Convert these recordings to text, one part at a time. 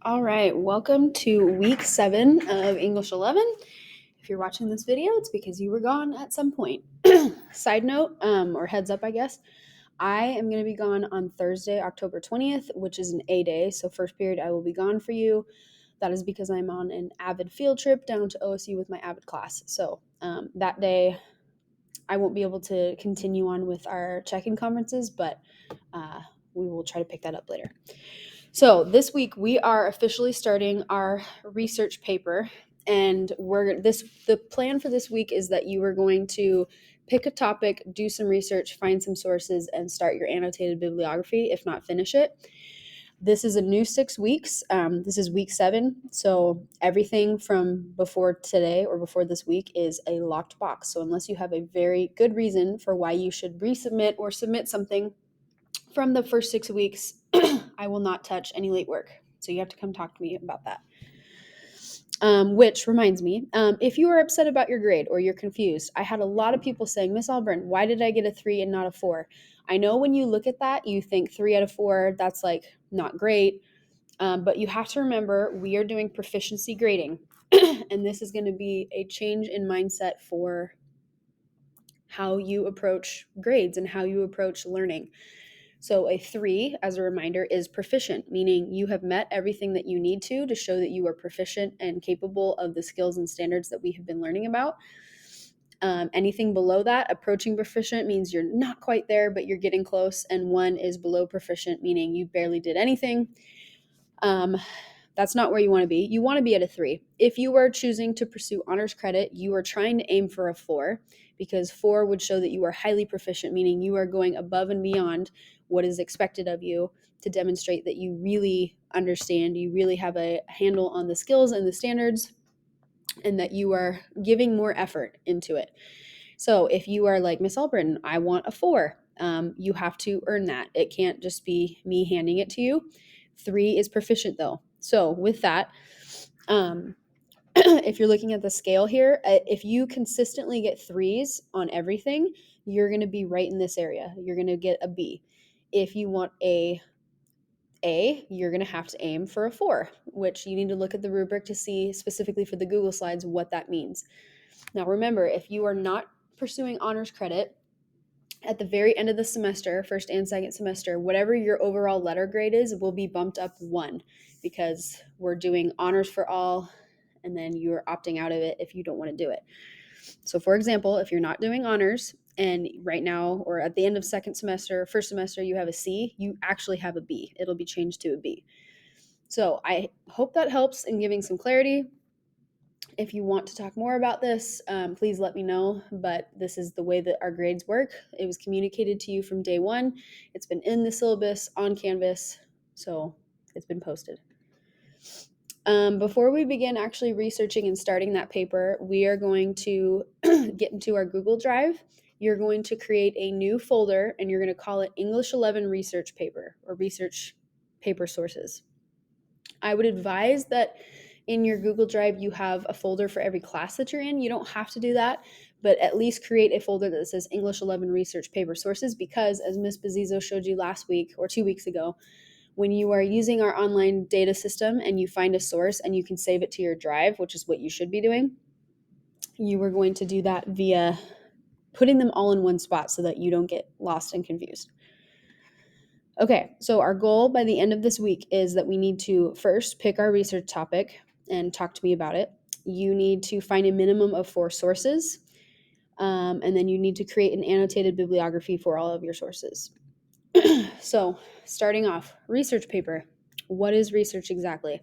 All right, welcome to week 7 of English 11. If you're watching this video, it's because you were gone at some point. Side note, or heads up, I guess, I am going to be gone on Thursday, October 20th, which is an A day. So first period, I will be gone for you. That is because I'm on an AVID field trip down to OSU with my AVID class. So that day, I won't be able to continue on with our check-in conferences, but we will try to pick that up later. So this week we are officially starting our research paper, and the plan for this week is that you are going to pick a topic, do some research, find some sources, and start your annotated bibliography, if not finish it. This is a new 6 weeks. This is week 7, so everything from before today or before this week is a locked box. So unless you have a very good reason for why you should resubmit or submit something from the first 6 weeks, I will not touch any late work. So you have to come talk to me about that. Which reminds me, if you are upset about your grade or you're confused, I had a lot of people saying, Miss Alburn, why did I get a 3 and not a 4? I know when you look at that, you think 3 out of 4, that's like not great. But you have to remember, we are doing proficiency grading. And this is going to be a change in mindset for how you approach grades and how you approach learning. So a 3, as a reminder, is proficient, meaning you have met everything that you need to show that you are proficient and capable of the skills and standards that we have been learning about. Anything below that, approaching proficient, means you're not quite there, but you're getting close. And 1 is below proficient, meaning you barely did anything. That's not where you want to be. You want to be at a 3. If you are choosing to pursue honors credit, you are trying to aim for a 4, because 4 would show that you are highly proficient, meaning you are going above and beyond what is expected of you to demonstrate that you really understand, you really have a handle on the skills and the standards, and that you are giving more effort into it. So if you are like, Miss Alburn, I want a 4, you have to earn that. It can't just be me handing it to you. 3 is proficient though. So with that, if you're looking at the scale here, if you consistently get 3s on everything, you're going to be right in this area. You're going to get a B. If you want a, you're going to have to aim for a 4, which you need to look at the rubric to see specifically for the Google Slides what that means. Now remember, if you are not pursuing honors credit, at the very end of the semester, first and second semester, whatever your overall letter grade is will be bumped up 1, because we're doing honors for all, and then you're opting out of it if you don't want to do it. So for example, if you're not doing honors, and right now or at the end of second semester, first semester, you have a C, you actually have a B. It'll be changed to a B. So I hope that helps in giving some clarity. If you want to talk more about this, please let me know, but this is the way that our grades work. It was communicated to you from day 1. It's been in the syllabus on Canvas, so it's been posted. Before we begin actually researching and starting that paper, we are going to get into our Google Drive. You're going to create a new folder, and you're going to call it English 11 Research Paper or Research Paper Sources. I would advise that in your Google Drive, you have a folder for every class that you're in. You don't have to do that, but at least create a folder that says English 11 Research Paper Sources, because as Ms. Bazzizo showed you last week or 2 weeks ago, when you are using our online data system and you find a source and you can save it to your drive, which is what you should be doing, you are going to do that via putting them all in one spot so that you don't get lost and confused. Okay, so our goal by the end of this week is that we need to first pick our research topic and talk to me about it. You need to find a minimum of 4 sources, and then you need to create an annotated bibliography for all of your sources. So starting off, research paper. What is research exactly?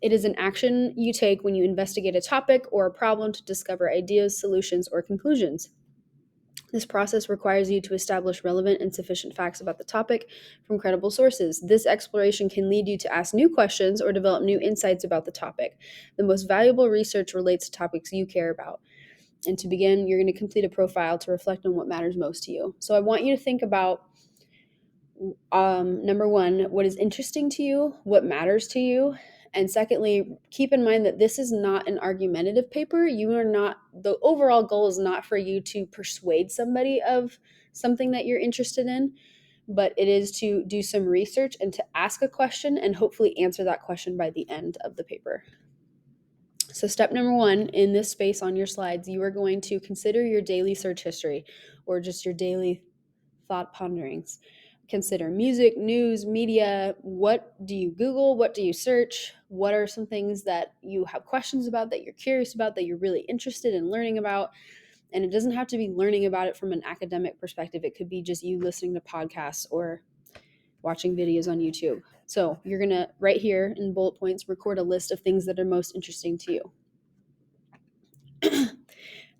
It is an action you take when you investigate a topic or a problem to discover ideas, solutions, or conclusions. This process requires you to establish relevant and sufficient facts about the topic from credible sources. This exploration can lead you to ask new questions or develop new insights about the topic. The most valuable research relates to topics you care about. And to begin, you're going to complete a profile to reflect on what matters most to you. So I want you to think about number 1, what is interesting to you, what matters to you, and secondly, keep in mind that this is not an argumentative paper. The overall goal is not for you to persuade somebody of something that you're interested in, but it is to do some research and to ask a question and hopefully answer that question by the end of the paper. So step number 1 in this space on your slides, you are going to consider your daily search history or just your daily thought ponderings. Consider music, news, media. What do you Google? What do you search? What are some things that you have questions about, that you're curious about, that you're really interested in learning about? And it doesn't have to be learning about it from an academic perspective. It could be just you listening to podcasts or watching videos on YouTube. So you're going to, right here in bullet points, record a list of things that are most interesting to you.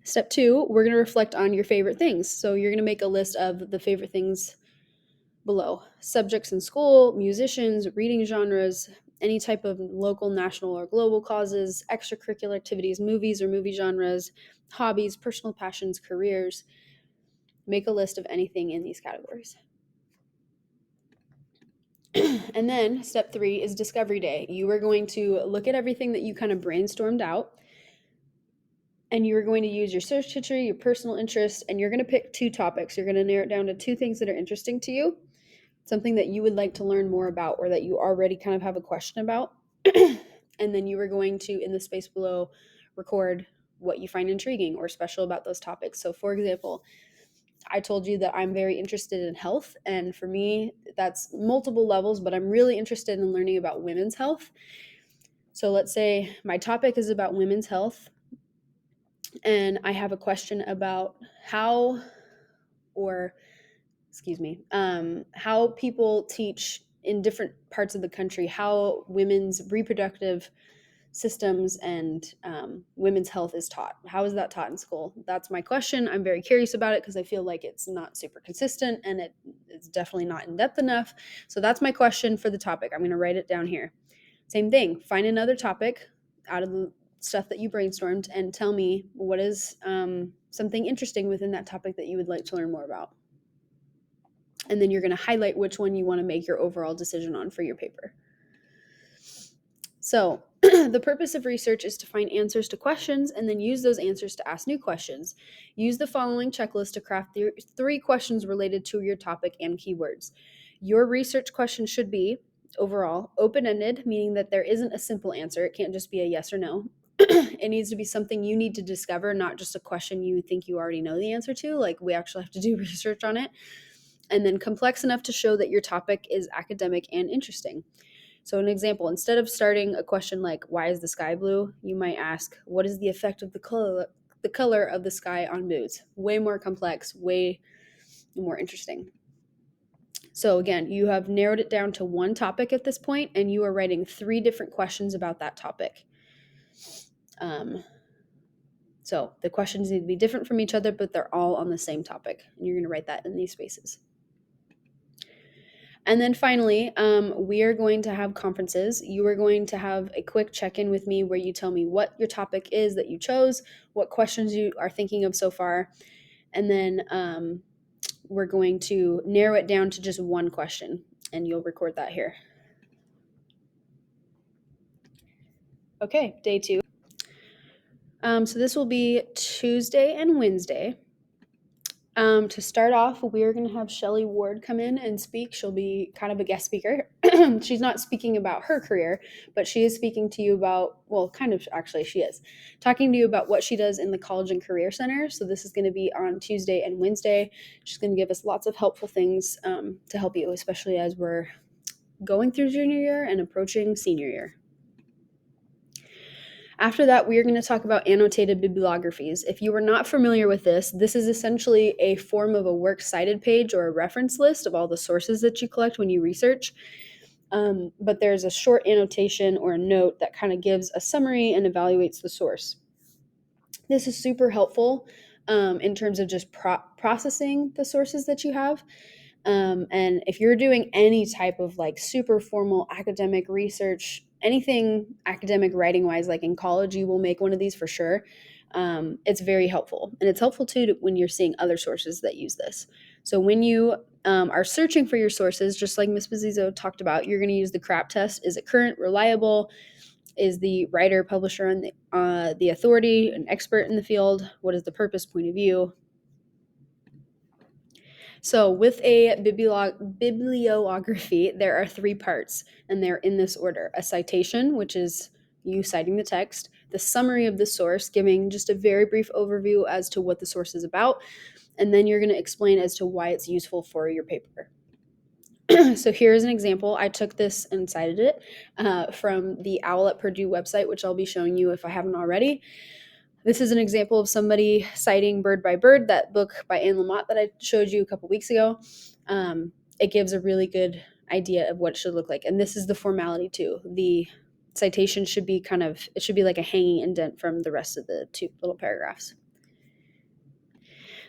Step 2, we're going to reflect on your favorite things. So you're going to make a list of the favorite things below: subjects in school, musicians, reading genres, any type of local, national, or global causes, extracurricular activities, movies or movie genres, hobbies, personal passions, careers. Make a list of anything in these categories. And then step 3 is discovery day. You are going to look at everything that you kind of brainstormed out, and you are going to use your search history, your personal interests, and you're going to pick 2 topics. You're going to narrow it down to 2 things that are interesting to you, something that you would like to learn more about or that you already kind of have a question about. And then you are going to, in the space below, record what you find intriguing or special about those topics. So for example, I told you that I'm very interested in health, and for me, that's multiple levels, but I'm really interested in learning about women's health. So let's say my topic is about women's health, and I have a question about how people teach in different parts of the country, how women's reproductive systems and women's health is taught. How is that taught in school? That's my question. I'm very curious about it because I feel like it's not super consistent and it's definitely not in depth enough. So that's my question for the topic. I'm going to write it down here. Same thing. Find another topic out of the stuff that you brainstormed and tell me what is something interesting within that topic that you would like to learn more about. And then you're going to highlight which one you want to make your overall decision on for your paper. So the purpose of research is to find answers to questions and then use those answers to ask new questions. Use the following checklist to craft 3 questions related to your topic and keywords. Your research question should be, overall, open-ended, meaning that there isn't a simple answer. It can't just be a yes or no. It needs to be something you need to discover, not just a question you think you already know the answer to. Like, we actually have to do research on it. And then complex enough to show that your topic is academic and interesting. So an example, instead of starting a question like, why is the sky blue? You might ask, what is the effect of the color of the sky on moods? Way more complex, way more interesting. So again, you have narrowed it down to 1 topic at this point, and you are writing 3 different questions about that topic. So the questions need to be different from each other, but they're all on the same topic. And you're going to write that in these spaces. And then finally, we are going to have conferences. You are going to have a quick check-in with me where you tell me what your topic is that you chose, what questions you are thinking of so far, and then we're going to narrow it down to just 1 question, and you'll record that here. Okay, day 2. So this will be Tuesday and Wednesday. To start off, we are going to have Shelley Ward come in and speak. She'll be kind of a guest speaker. She's not speaking about her career, but she is speaking to you about, well, kind of, actually, she is talking to you about what she does in the College and Career Center. So this is going to be on Tuesday and Wednesday. She's going to give us lots of helpful things to help you, especially as we're going through junior year and approaching senior year. After that, we are going to talk about annotated bibliographies. If you are not familiar with this is essentially a form of a works cited page or a reference list of all the sources that you collect when you research. But there's a short annotation or a note that kind of gives a summary and evaluates the source. This is super helpful in terms of just processing the sources that you have. And if you're doing any type of like super formal academic research, anything academic writing wise, like in college, you will make one of these for sure. It's very helpful. And it's helpful too when you're seeing other sources that use this. So when you are searching for your sources, just like Ms. Bazzizo talked about, you're going to use the CRAP test. Is it current, reliable? Is the writer, publisher, and the authority an expert in the field? What is the purpose, point of view? So with a bibliography, there are three parts, and they're in this order: a citation, which is you citing the text; the summary of the source, giving just a very brief overview as to what the source is about; and then you're going to explain as to why it's useful for your paper. So here's an example. I took this and cited it from the Owl at Purdue website, which I'll be showing you if I haven't already. This is an example of somebody citing Bird by Bird, that book by Anne Lamott that I showed you a couple weeks ago. It gives a really good idea of what it should look like. And this is the formality too. The citation should be it should be like a hanging indent from the rest of the two little paragraphs.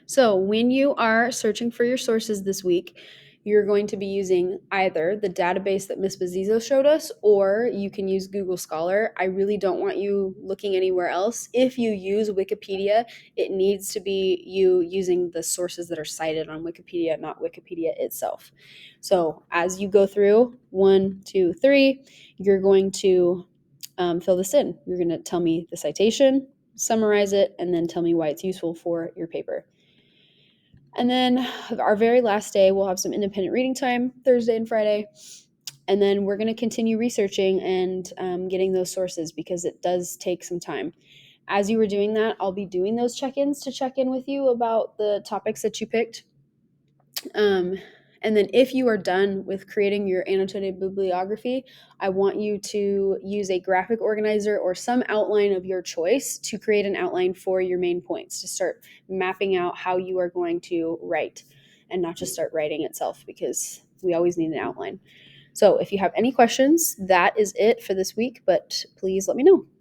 So when you are searching for your sources this week, you're going to be using either the database that Ms. Bazizo showed us, or you can use Google Scholar. I really don't want you looking anywhere else. If you use Wikipedia, it needs to be you using the sources that are cited on Wikipedia, not Wikipedia itself. So as you go through 1, 2, 3, you're going to fill this in. You're going to tell me the citation, summarize it, and then tell me why it's useful for your paper. And then our very last day, we'll have some independent reading time, Thursday and Friday. And then we're going to continue researching and getting those sources, because it does take some time. As you were doing that, I'll be doing those check-ins to check in with you about the topics that you picked. And then if you are done with creating your annotated bibliography, I want you to use a graphic organizer or some outline of your choice to create an outline for your main points, to start mapping out how you are going to write, and not just start writing itself, because we always need an outline. So if you have any questions, that is it for this week, but please let me know.